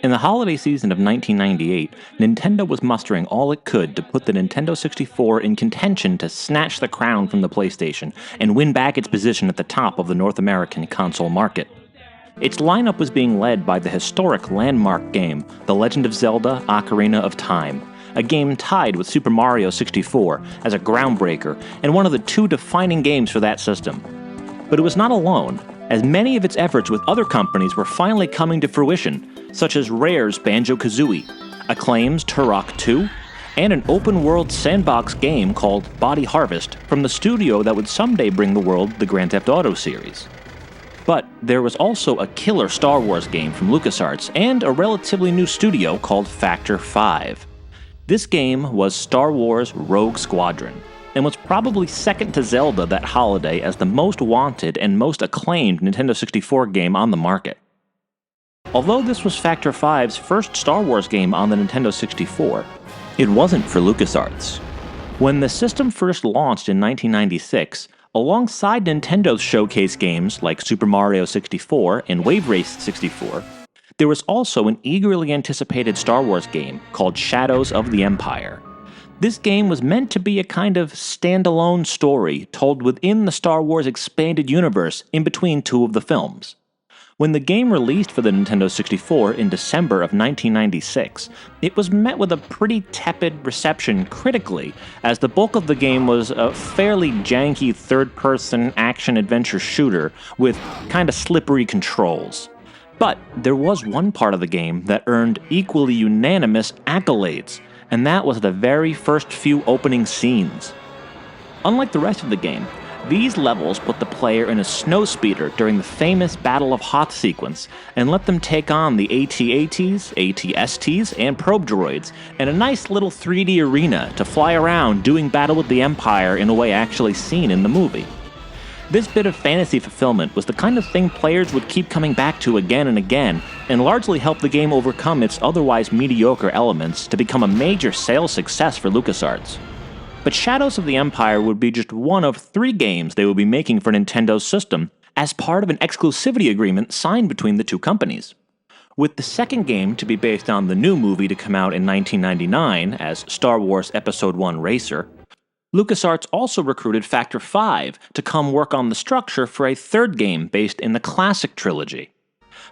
In the holiday season of 1998, Nintendo was mustering all it could to put the Nintendo 64 in contention to snatch the crown from the PlayStation and win back its position at the top of the North American console market. Its lineup was being led by the historic landmark game, The Legend of Zelda: Ocarina of Time, a game tied with Super Mario 64 as a groundbreaker and one of the two defining games for that system. But it was not alone, as many of its efforts with other companies were finally coming to fruition, such as Rare's Banjo-Kazooie, Acclaim's Turok 2, and an open-world sandbox game called Body Harvest from the studio that would someday bring the world the Grand Theft Auto series. But there was also a killer Star Wars game from LucasArts and a relatively new studio called Factor 5. This game was Star Wars Rogue Squadron, and was probably second to Zelda that holiday as the most wanted and most acclaimed Nintendo 64 game on the market. Although this was Factor 5's first Star Wars game on the Nintendo 64, it wasn't for LucasArts. When the system first launched in 1996, alongside Nintendo's showcase games like Super Mario 64 and Wave Race 64, there was also an eagerly anticipated Star Wars game called Shadows of the Empire. This game was meant to be a kind of standalone story told within the Star Wars expanded universe in between two of the films. When the game released for the Nintendo 64 in December of 1996, it was met with a pretty tepid reception critically, as the bulk of the game was a fairly janky third-person action-adventure shooter with kinda slippery controls. But there was one part of the game that earned equally unanimous accolades, and that was the very first few opening scenes. Unlike the rest of the game, these levels put the player in a snowspeeder during the famous Battle of Hoth sequence and let them take on the AT-ATs, AT-STs, and probe droids in a nice little 3D arena to fly around doing battle with the Empire in a way actually seen in the movie. This bit of fantasy fulfillment was the kind of thing players would keep coming back to again and again, and largely helped the game overcome its otherwise mediocre elements to become a major sales success for LucasArts. But Shadows of the Empire would be just one of 3 games they would be making for Nintendo's system, as part of an exclusivity agreement signed between the two companies. With the second game to be based on the new movie to come out in 1999 as Star Wars Episode I Racer, LucasArts also recruited Factor 5 to come work on the structure for a third game based in the classic trilogy.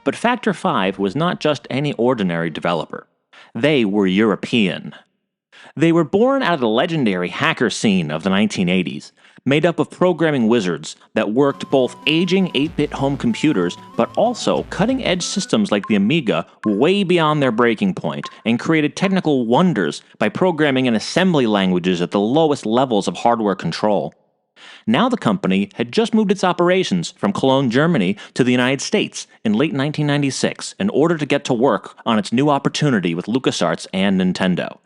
But Factor 5 was not just any ordinary developer. They were European. They were born out of the legendary hacker scene of the 1980s, made up of programming wizards that worked both aging 8-bit home computers but also cutting-edge systems like the Amiga way beyond their breaking point, and created technical wonders by programming in assembly languages at the lowest levels of hardware control. Now the company had just moved its operations from Cologne, Germany to the United States in late 1996 in order to get to work on its new opportunity with LucasArts and Nintendo.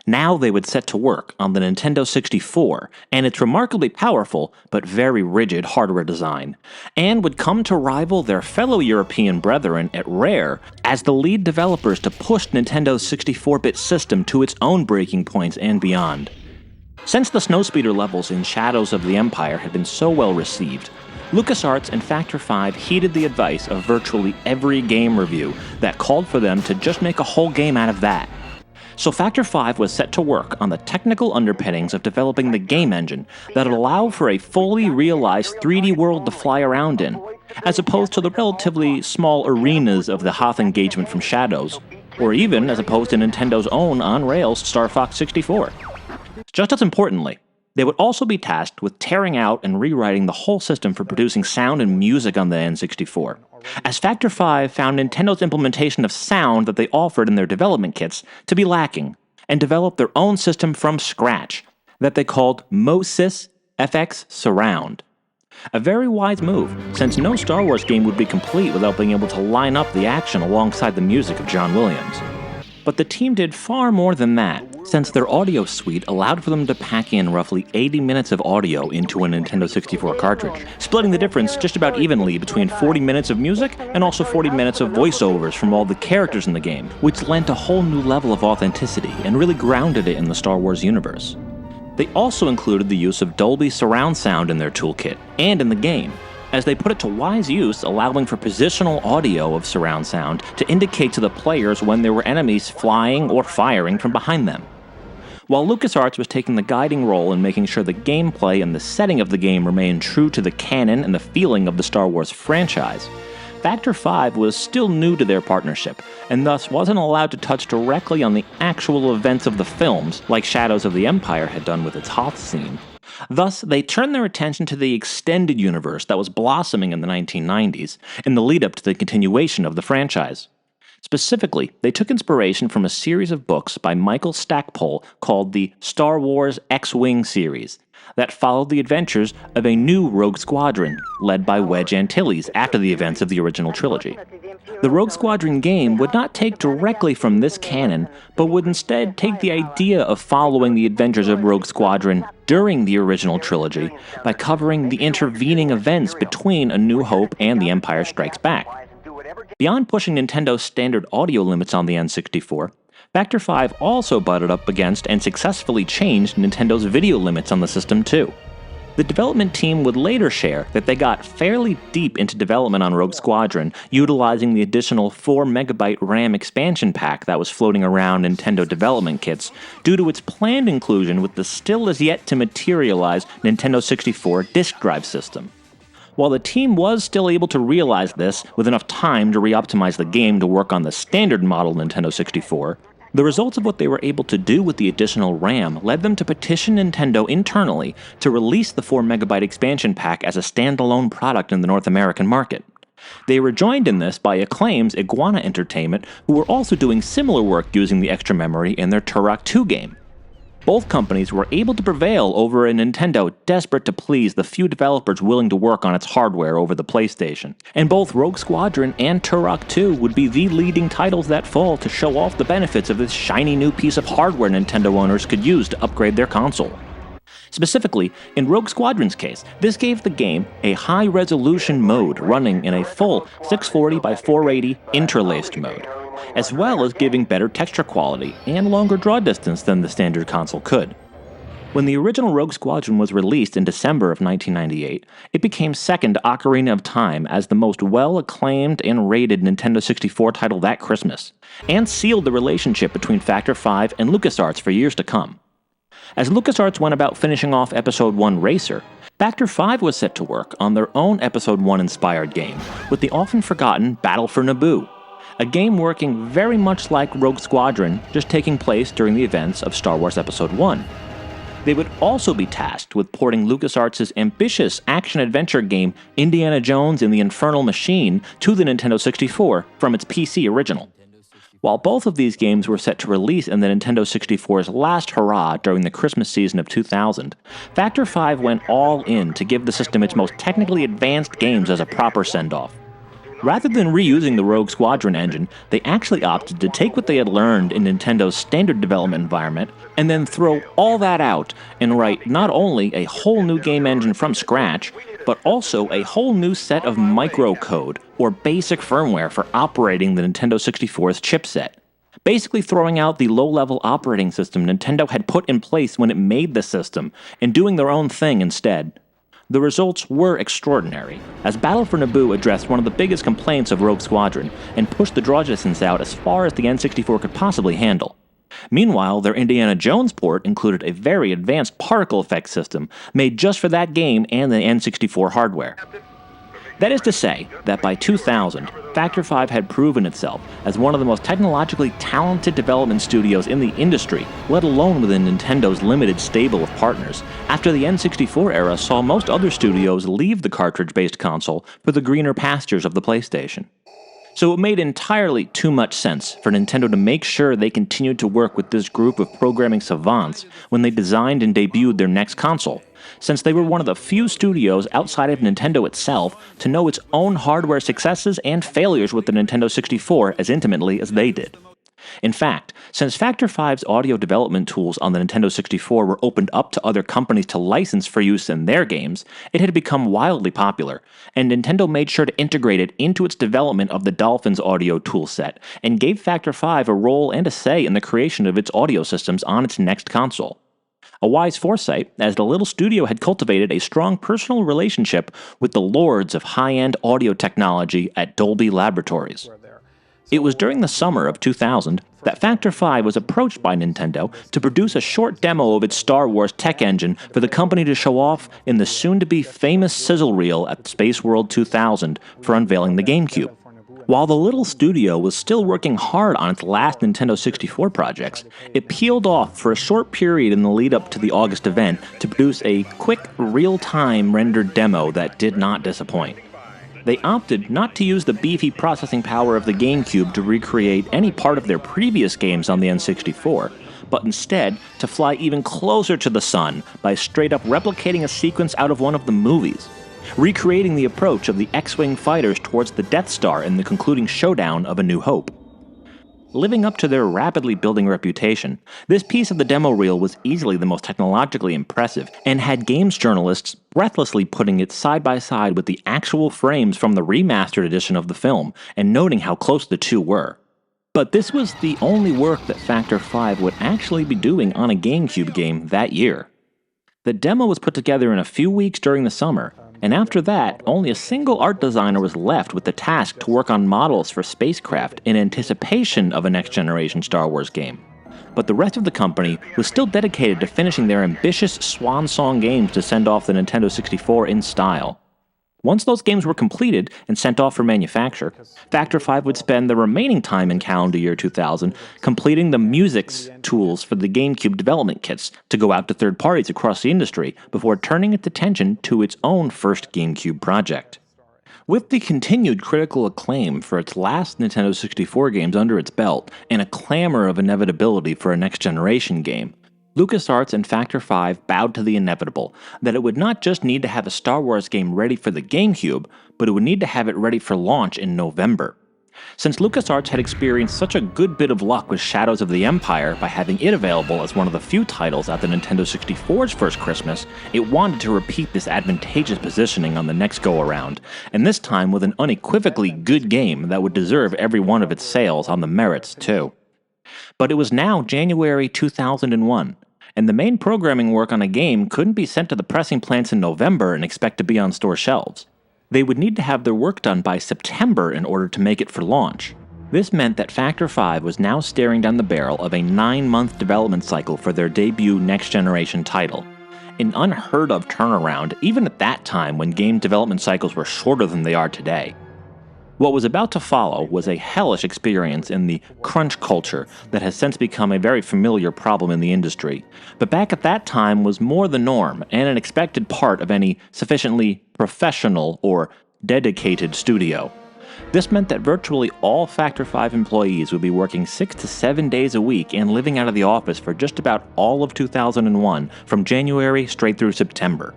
Now they would set to work on the Nintendo 64 and its remarkably powerful but very rigid hardware design, and would come to rival their fellow European brethren at Rare as the lead developers to push Nintendo's 64-bit system to its own breaking points and beyond. Since the snowspeeder levels in Shadows of the Empire had been so well received, LucasArts and Factor 5 heeded the advice of virtually every game review that called for them to just make a whole game out of that. So Factor 5 was set to work on the technical underpinnings of developing the game engine that would allow for a fully realized 3D world to fly around in, as opposed to the relatively small arenas of the Hoth engagement from Shadows, or even as opposed to Nintendo's own on-rails Star Fox 64. Just as importantly, they would also be tasked with tearing out and rewriting the whole system for producing sound and music on the N64, as Factor 5 found Nintendo's implementation of sound that they offered in their development kits to be lacking, and developed their own system from scratch that they called MoSys FX Surround. A very wise move, since no Star Wars game would be complete without being able to line up the action alongside the music of John Williams. But the team did far more than that, since their audio suite allowed for them to pack in roughly 80 minutes of audio into a Nintendo 64 cartridge, splitting the difference just about evenly between 40 minutes of music and also 40 minutes of voiceovers from all the characters in the game, which lent a whole new level of authenticity and really grounded it in the Star Wars universe. They also included the use of Dolby surround sound in their toolkit and in the game, as they put it to wise use, allowing for positional audio of surround sound to indicate to the players when there were enemies flying or firing from behind them. While LucasArts was taking the guiding role in making sure the gameplay and the setting of the game remained true to the canon and the feeling of the Star Wars franchise, Factor 5 was still new to their partnership, and thus wasn't allowed to touch directly on the actual events of the films, like Shadows of the Empire had done with its Hoth scene. Thus, they turned their attention to the extended universe that was blossoming in the 1990s, in the lead-up to the continuation of the franchise. Specifically, they took inspiration from a series of books by Michael Stackpole called the Star Wars X-Wing series, that followed the adventures of a new Rogue Squadron, led by Wedge Antilles after the events of the original trilogy. The Rogue Squadron game would not take directly from this canon, but would instead take the idea of following the adventures of Rogue Squadron during the original trilogy by covering the intervening events between A New Hope and The Empire Strikes Back. Beyond pushing Nintendo's standard audio limits on the N64, Factor 5 also butted up against and successfully changed Nintendo's video limits on the system too. The development team would later share that they got fairly deep into development on Rogue Squadron, utilizing the additional 4MB RAM expansion pack that was floating around Nintendo development kits due to its planned inclusion with the still as yet to materialize Nintendo 64 disk drive system. While the team was still able to realize this with enough time to re-optimize the game to work on the standard model Nintendo 64, the results of what they were able to do with the additional RAM led them to petition Nintendo internally to release the 4MB expansion pack as a standalone product in the North American market. They were joined in this by Acclaim's Iguana Entertainment, who were also doing similar work using the extra memory in their Turok 2 game. Both companies were able to prevail over a Nintendo desperate to please the few developers willing to work on its hardware over the PlayStation. And both Rogue Squadron and Turok 2 would be the leading titles that fall to show off the benefits of this shiny new piece of hardware Nintendo owners could use to upgrade their console. Specifically, in Rogue Squadron's case, this gave the game a high-resolution mode running in a full 640 by 480 interlaced mode, as well as giving better texture quality and longer draw distance than the standard console could. When the original Rogue Squadron was released in December of 1998, it became second to Ocarina of Time as the most well-acclaimed and rated Nintendo 64 title that Christmas, and sealed the relationship between Factor 5 and LucasArts for years to come. As LucasArts went about finishing off Episode 1 Racer, Factor 5 was set to work on their own Episode 1 inspired game, with the often forgotten Battle for Naboo, a game working very much like Rogue Squadron, just taking place during the events of Star Wars Episode 1. They would also be tasked with porting LucasArts' ambitious action-adventure game Indiana Jones and the Infernal Machine to the Nintendo 64 from its PC original. While both of these games were set to release in the Nintendo 64's last hurrah during the Christmas season of 2000, Factor 5 went all in to give the system its most technically advanced games as a proper send-off. Rather than reusing the Rogue Squadron engine, they actually opted to take what they had learned in Nintendo's standard development environment and then throw all that out and write not only a whole new game engine from scratch, but also a whole new set of microcode, or basic firmware for operating the Nintendo 64's chipset. Basically throwing out the low-level operating system Nintendo had put in place when it made the system, and doing their own thing instead. The results were extraordinary, as Battle for Naboo addressed one of the biggest complaints of Rogue Squadron, and pushed the draw distance out as far as the N64 could possibly handle. Meanwhile, their Indiana Jones port included a very advanced particle effect system made just for that game and the N64 hardware. That is to say, that by 2000, Factor 5 had proven itself as one of the most technologically talented development studios in the industry, let alone within Nintendo's limited stable of partners, after the N64 era saw most other studios leave the cartridge-based console for the greener pastures of the PlayStation. So it made entirely too much sense for Nintendo to make sure they continued to work with this group of programming savants when they designed and debuted their next console, since they were one of the few studios outside of Nintendo itself to know its own hardware successes and failures with the Nintendo 64 as intimately as they did. In fact, since Factor 5's audio development tools on the Nintendo 64 were opened up to other companies to license for use in their games, it had become wildly popular, and Nintendo made sure to integrate it into its development of the Dolphin's audio toolset, and gave Factor 5 a role and a say in the creation of its audio systems on its next console. A wise foresight, as the little studio had cultivated a strong personal relationship with the lords of high-end audio technology at Dolby Laboratories. It was during the summer of 2000 that Factor 5 was approached by Nintendo to produce a short demo of its Star Wars tech engine for the company to show off in the soon-to-be famous sizzle reel at Space World 2000 for unveiling the GameCube. While the little studio was still working hard on its last Nintendo 64 projects, it peeled off for a short period in the lead-up to the August event to produce a quick, real-time rendered demo that did not disappoint. They opted not to use the beefy processing power of the GameCube to recreate any part of their previous games on the N64, but instead to fly even closer to the sun by straight-up replicating a sequence out of one of the movies, recreating the approach of the X-Wing fighters towards the Death Star in the concluding showdown of A New Hope. Living up to their rapidly building reputation, this piece of the demo reel was easily the most technologically impressive, and had games journalists breathlessly putting it side by side with the actual frames from the remastered edition of the film, and noting how close the two were. But this was the only work that Factor 5 would actually be doing on a GameCube game that year. The demo was put together in a few weeks during the summer, and after that, only a single art designer was left with the task to work on models for spacecraft in anticipation of a next-generation Star Wars game. But the rest of the company was still dedicated to finishing their ambitious swan song games to send off the Nintendo 64 in style. Once those games were completed and sent off for manufacture, Factor 5 would spend the remaining time in calendar year 2000 completing the musics tools for the GameCube development kits to go out to third parties across the industry before turning its attention to its own first GameCube project. With the continued critical acclaim for its last Nintendo 64 games under its belt, and a clamor of inevitability for a next-generation game, LucasArts and Factor 5 bowed to the inevitable, that it would not just need to have a Star Wars game ready for the GameCube, but it would need to have it ready for launch in November. Since LucasArts had experienced such a good bit of luck with Shadows of the Empire by having it available as one of the few titles at the Nintendo 64's first Christmas, it wanted to repeat this advantageous positioning on the next go-around, and this time with an unequivocally good game that would deserve every one of its sales on the merits, too. But it was now January 2001, and the main programming work on a game couldn't be sent to the pressing plants in November and expect to be on store shelves. They would need to have their work done by September in order to make it for launch. This meant that Factor 5 was now staring down the barrel of a 9-month development cycle for their debut next-generation title. An unheard-of turnaround, even at that time when game development cycles were shorter than they are today. What was about to follow was a hellish experience in the crunch culture that has since become a very familiar problem in the industry, but back at that time was more the norm and an expected part of any sufficiently professional or dedicated studio. This meant that virtually all Factor 5 employees would be working 6 to 7 days a week and living out of the office for just about all of 2001, from January straight through September.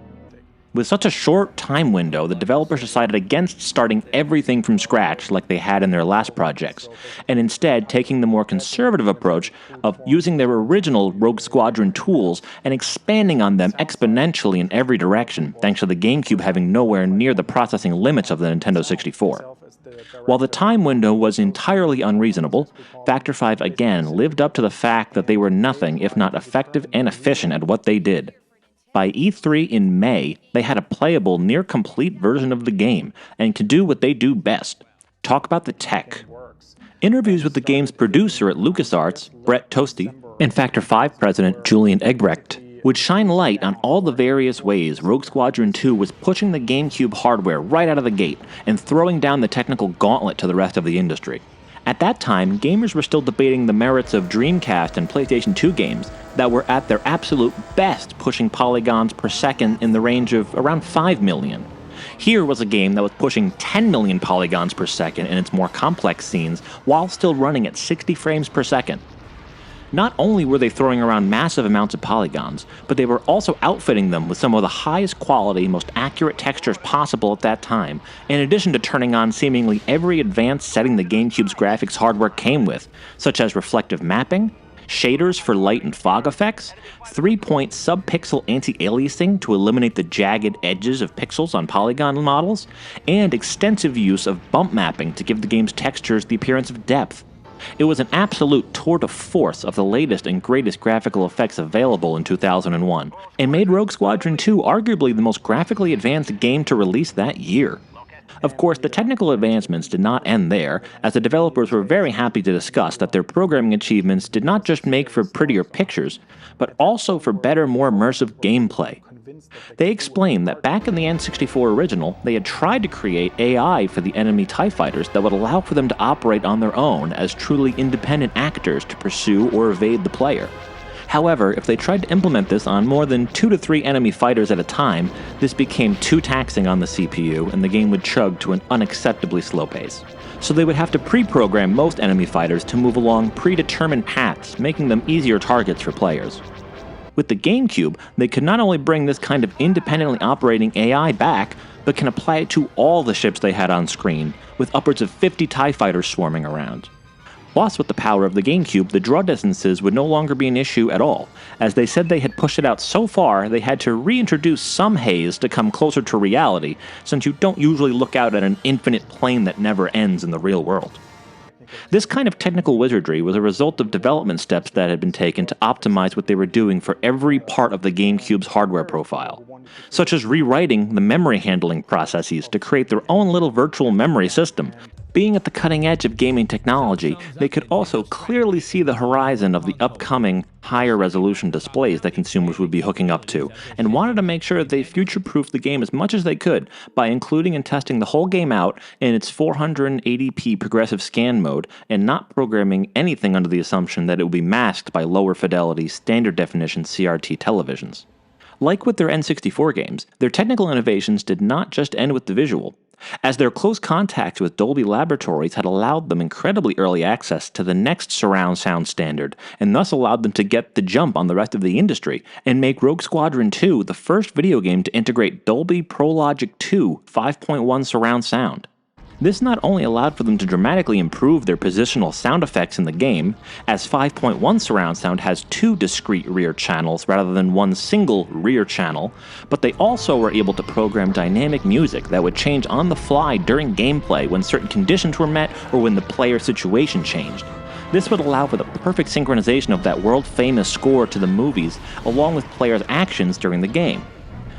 With such a short time window, the developers decided against starting everything from scratch like they had in their last projects, and instead taking the more conservative approach of using their original Rogue Squadron tools and expanding on them exponentially in every direction, thanks to the GameCube having nowhere near the processing limits of the Nintendo 64. While the time window was entirely unreasonable, Factor 5 again lived up to the fact that they were nothing if not effective and efficient at what they did. By E3 in May, they had a playable, near-complete version of the game, and could do what they do best: talk about the tech. Interviews with the game's producer at LucasArts, Brett Toasty, and Factor 5 president Julian Eggebrecht would shine light on all the various ways Rogue Squadron 2 was pushing the GameCube hardware right out of the gate, and throwing down the technical gauntlet to the rest of the industry. At that time, gamers were still debating the merits of Dreamcast and PlayStation 2 games that were at their absolute best pushing polygons per second in the range of around 5 million. Here was a game that was pushing 10 million polygons per second in its more complex scenes while still running at 60 frames per second. Not only were they throwing around massive amounts of polygons, but they were also outfitting them with some of the highest quality, most accurate textures possible at that time, in addition to turning on seemingly every advanced setting the GameCube's graphics hardware came with, such as reflective mapping, shaders for light and fog effects, 3-point sub-pixel anti-aliasing to eliminate the jagged edges of pixels on polygon models, and extensive use of bump mapping to give the game's textures the appearance of depth. It was an absolute tour de force of the latest and greatest graphical effects available in 2001, and made Rogue Squadron 2 arguably the most graphically advanced game to release that year. Of course, the technical advancements did not end there, as the developers were very happy to discuss that their programming achievements did not just make for prettier pictures, but also for better, more immersive gameplay. They explained that back in the N64 original, they had tried to create AI for the enemy TIE fighters that would allow for them to operate on their own as truly independent actors to pursue or evade the player. However, if they tried to implement this on more than 2 to 3 enemy fighters at a time, this became too taxing on the CPU and the game would chug to an unacceptably slow pace. So they would have to pre-program most enemy fighters to move along predetermined paths, making them easier targets for players. With the GameCube, they could not only bring this kind of independently operating AI back, but can apply it to all the ships they had on screen, with upwards of 50 TIE fighters swarming around. Plus, with the power of the GameCube, the draw distances would no longer be an issue at all, as they said they had pushed it out so far they had to reintroduce some haze to come closer to reality, since you don't usually look out at an infinite plane that never ends in the real world. This kind of technical wizardry was a result of development steps that had been taken to optimize what they were doing for every part of the GameCube's hardware profile, such as rewriting the memory handling processes to create their own little virtual memory system. Being at the cutting edge of gaming technology, they could also clearly see the horizon of the upcoming higher resolution displays that consumers would be hooking up to, and wanted to make sure they future-proofed the game as much as they could by including and testing the whole game out in its 480p progressive scan mode and not programming anything under the assumption that it would be masked by lower fidelity standard definition CRT televisions. Like with their N64 games, their technical innovations did not just end with the visual, as their close contacts with Dolby Laboratories had allowed them incredibly early access to the next surround sound standard, and thus allowed them to get the jump on the rest of the industry, and make Rogue Squadron 2 the first video game to integrate Dolby Pro Logic 2 5.1 surround sound. This not only allowed for them to dramatically improve their positional sound effects in the game, as 5.1 surround sound has 2 discrete rear channels rather than one single rear channel, but they also were able to program dynamic music that would change on the fly during gameplay when certain conditions were met or when the player situation changed. This would allow for the perfect synchronization of that world-famous score to the movies, along with players' actions during the game.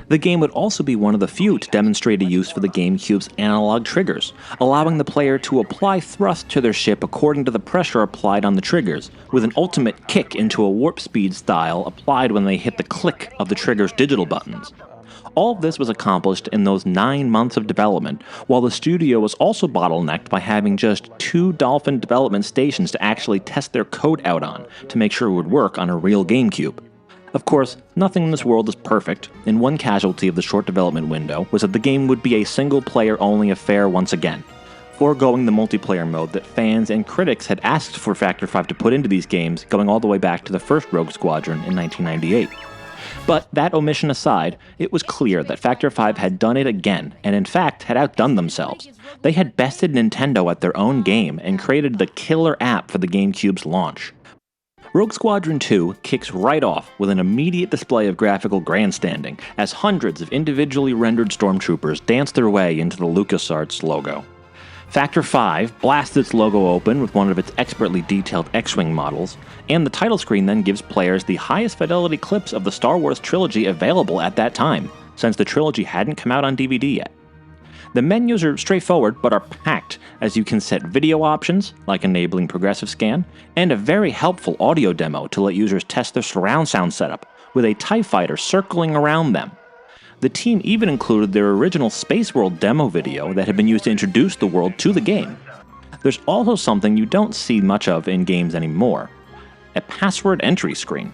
The game would also be one of the few to demonstrate a use for the GameCube's analog triggers, allowing the player to apply thrust to their ship according to the pressure applied on the triggers, with an ultimate kick into a warp speed style applied when they hit the click of the trigger's digital buttons. All of this was accomplished in those 9 months of development, while the studio was also bottlenecked by having just 2 Dolphin development stations to actually test their code out on, to make sure it would work on a real GameCube. Of course, nothing in this world is perfect, and one casualty of the short development window was that the game would be a single-player-only affair once again, foregoing the multiplayer mode that fans and critics had asked for Factor 5 to put into these games going all the way back to the first Rogue Squadron in 1998. But that omission aside, it was clear that Factor 5 had done it again, and in fact had outdone themselves. They had bested Nintendo at their own game and created the killer app for the GameCube's launch. Rogue Squadron 2 kicks right off with an immediate display of graphical grandstanding, as hundreds of individually rendered stormtroopers dance their way into the LucasArts logo. Factor 5 blasts its logo open with one of its expertly detailed X-Wing models, and the title screen then gives players the highest fidelity clips of the Star Wars trilogy available at that time, since the trilogy hadn't come out on DVD yet. The menus are straightforward but are packed, as you can set video options, like enabling progressive scan, and a very helpful audio demo to let users test their surround sound setup, with a TIE fighter circling around them. The team even included their original Space World demo video that had been used to introduce the world to the game. There's also something you don't see much of in games anymore: a password entry screen.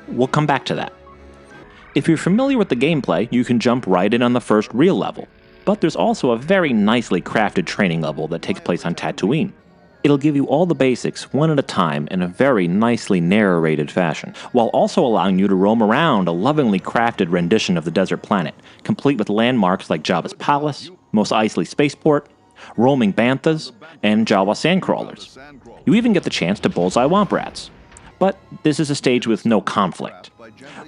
We'll come back to that. If you're familiar with the gameplay, you can jump right in on the first real level. But there's also a very nicely crafted training level that takes place on Tatooine. It'll give you all the basics, one at a time, in a very nicely narrated fashion, while also allowing you to roam around a lovingly crafted rendition of the desert planet, complete with landmarks like Jabba's Palace, Mos Eisley Spaceport, roaming banthas, and Jawa sandcrawlers. You even get the chance to bullseye womp rats. but this is a stage with no conflict.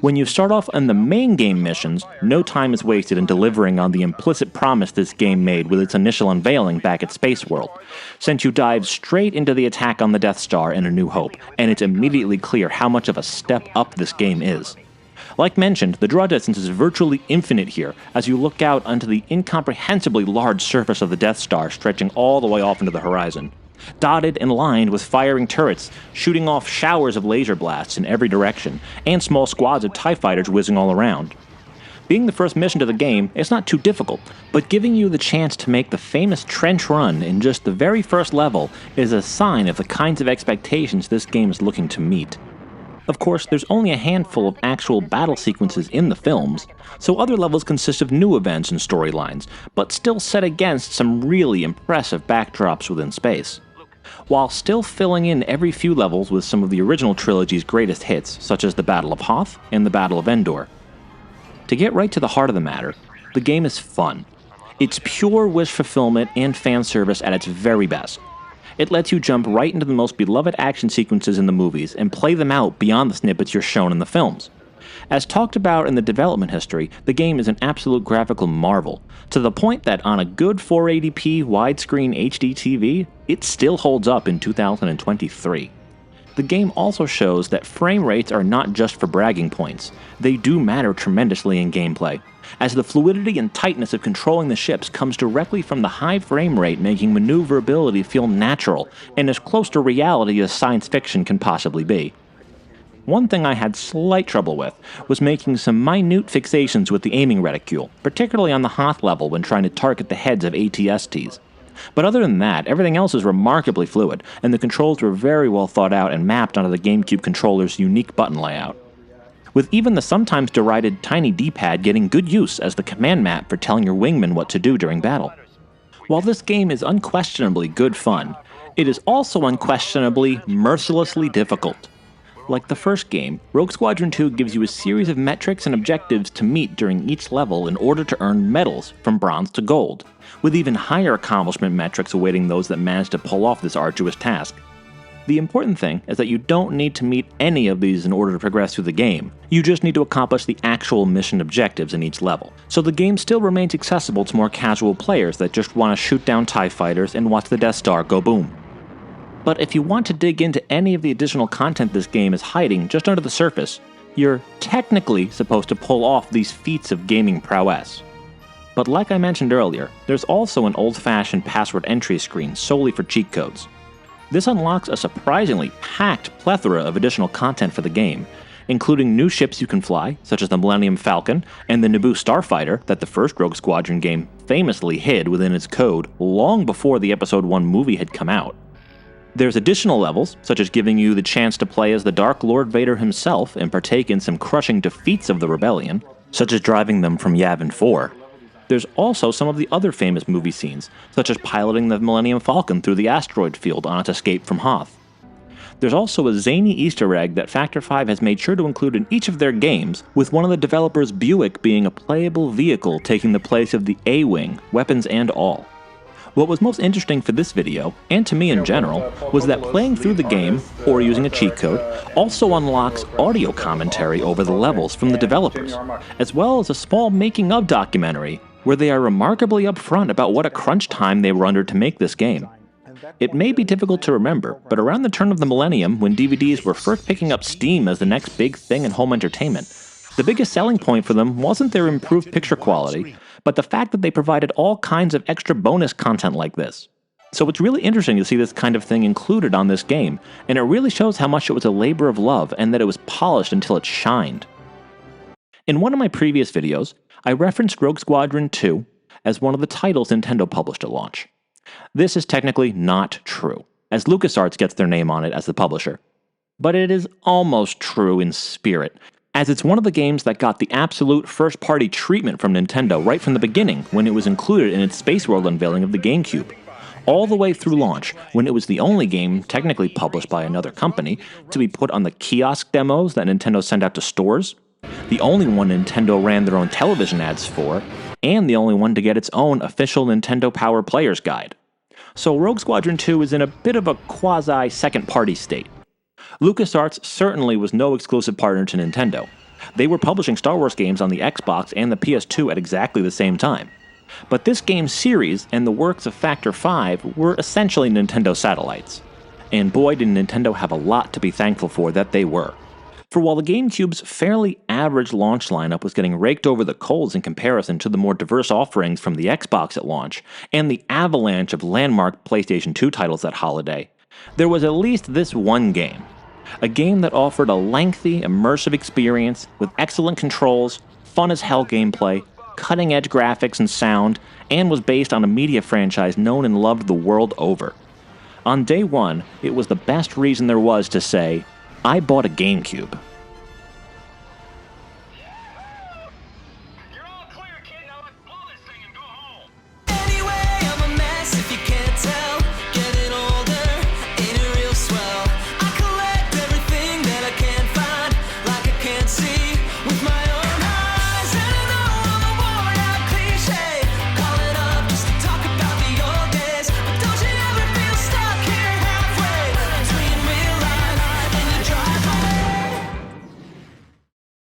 When you start off on the main game missions, no time is wasted in delivering on the implicit promise this game made with its initial unveiling back at Space World, since you dive straight into the attack on the Death Star in A New Hope, and it's immediately clear how much of a step up this game is. Like mentioned, the draw distance is virtually infinite here, as you look out onto the incomprehensibly large surface of the Death Star stretching all the way off into the horizon, dotted and lined with firing turrets, shooting off showers of laser blasts in every direction, and small squads of TIE fighters whizzing all around. Being the first mission to the game, it's not too difficult, but giving you the chance to make the famous trench run in just the very first level is a sign of the kinds of expectations this game is looking to meet. Of course, there's only a handful of actual battle sequences in the films, so other levels consist of new events and storylines, but still set against some really impressive backdrops within space. While still filling in every few levels with some of the original trilogy's greatest hits, such as the Battle of Hoth and the Battle of Endor. To get right to the heart of the matter, the game is fun. It's pure wish fulfillment and fan service at its very best. It lets you jump right into the most beloved action sequences in the movies and play them out beyond the snippets you're shown in the films. As talked about in the development history, the game is an absolute graphical marvel, to the point that on a good 480p widescreen HD TV, it still holds up in 2023. The game also shows that frame rates are not just for bragging points, they do matter tremendously in gameplay, as the fluidity and tightness of controlling the ships comes directly from the high frame rate, making maneuverability feel natural and as close to reality as science fiction can possibly be. One thing I had slight trouble with was making some minute fixations with the aiming reticule, particularly on the Hoth level when trying to target the heads of AT-STs. But other than that, everything else is remarkably fluid, and the controls were very well thought out and mapped onto the GameCube controller's unique button layout, with even the sometimes derided tiny D-pad getting good use as the command map for telling your wingman what to do during battle. While this game is unquestionably good fun, it is also unquestionably mercilessly difficult. Like the first game, Rogue Squadron 2 gives you a series of metrics and objectives to meet during each level in order to earn medals from bronze to gold, with even higher accomplishment metrics awaiting those that manage to pull off this arduous task. The important thing is that you don't need to meet any of these in order to progress through the game, you just need to accomplish the actual mission objectives in each level. So the game still remains accessible to more casual players that just want to shoot down TIE fighters and watch the Death Star go boom. But if you want to dig into any of the additional content this game is hiding just under the surface, you're technically supposed to pull off these feats of gaming prowess. But like I mentioned earlier, there's also an old-fashioned password entry screen solely for cheat codes. This unlocks a surprisingly packed plethora of additional content for the game, including new ships you can fly, such as the Millennium Falcon and the Naboo Starfighter that the first Rogue Squadron game famously hid within its code long before the Episode 1 movie had come out. There's additional levels, such as giving you the chance to play as the Dark Lord Vader himself and partake in some crushing defeats of the Rebellion, such as driving them from Yavin 4. There's also some of the other famous movie scenes, such as piloting the Millennium Falcon through the asteroid field on its escape from Hoth. There's also a zany Easter egg that Factor 5 has made sure to include in each of their games, with one of the developers' Buick being a playable vehicle taking the place of the A-Wing, weapons and all. What was most interesting for this video, and to me in general, was that playing through the game, or using a cheat code, also unlocks audio commentary over the levels from the developers, as well as a small making-of documentary, where they are remarkably upfront about what a crunch time they were under to make this game. It may be difficult to remember, but around the turn of the millennium, when DVDs were first picking up steam as the next big thing in home entertainment, the biggest selling point for them wasn't their improved picture quality, but the fact that they provided all kinds of extra bonus content like this. So it's really interesting to see this kind of thing included on this game, and it really shows how much it was a labor of love and that it was polished until it shined. In one of my previous videos, I referenced Rogue Squadron 2 as one of the titles Nintendo published at launch. This is technically not true, as LucasArts gets their name on it as the publisher. But it is almost true in spirit, as it's one of the games that got the absolute first-party treatment from Nintendo right from the beginning when it was included in its Space World unveiling of the GameCube, all the way through launch when it was the only game technically published by another company to be put on the kiosk demos that Nintendo sent out to stores, the only one Nintendo ran their own television ads for, and the only one to get its own official Nintendo Power Player's Guide. So Rogue Squadron 2 is in a bit of a quasi-second-party state. LucasArts certainly was no exclusive partner to Nintendo. They were publishing Star Wars games on the Xbox and the PS2 at exactly the same time. But this game series and the works of Factor 5 were essentially Nintendo satellites. And boy did Nintendo have a lot to be thankful for that they were. For while the GameCube's fairly average launch lineup was getting raked over the coals in comparison to the more diverse offerings from the Xbox at launch, and the avalanche of landmark PlayStation 2 titles that holiday, there was at least this one game. A game that offered a lengthy, immersive experience with excellent controls, fun as hell gameplay, cutting-edge graphics and sound, and was based on a media franchise known and loved the world over. On day one, it was the best reason there was to say, I bought a GameCube.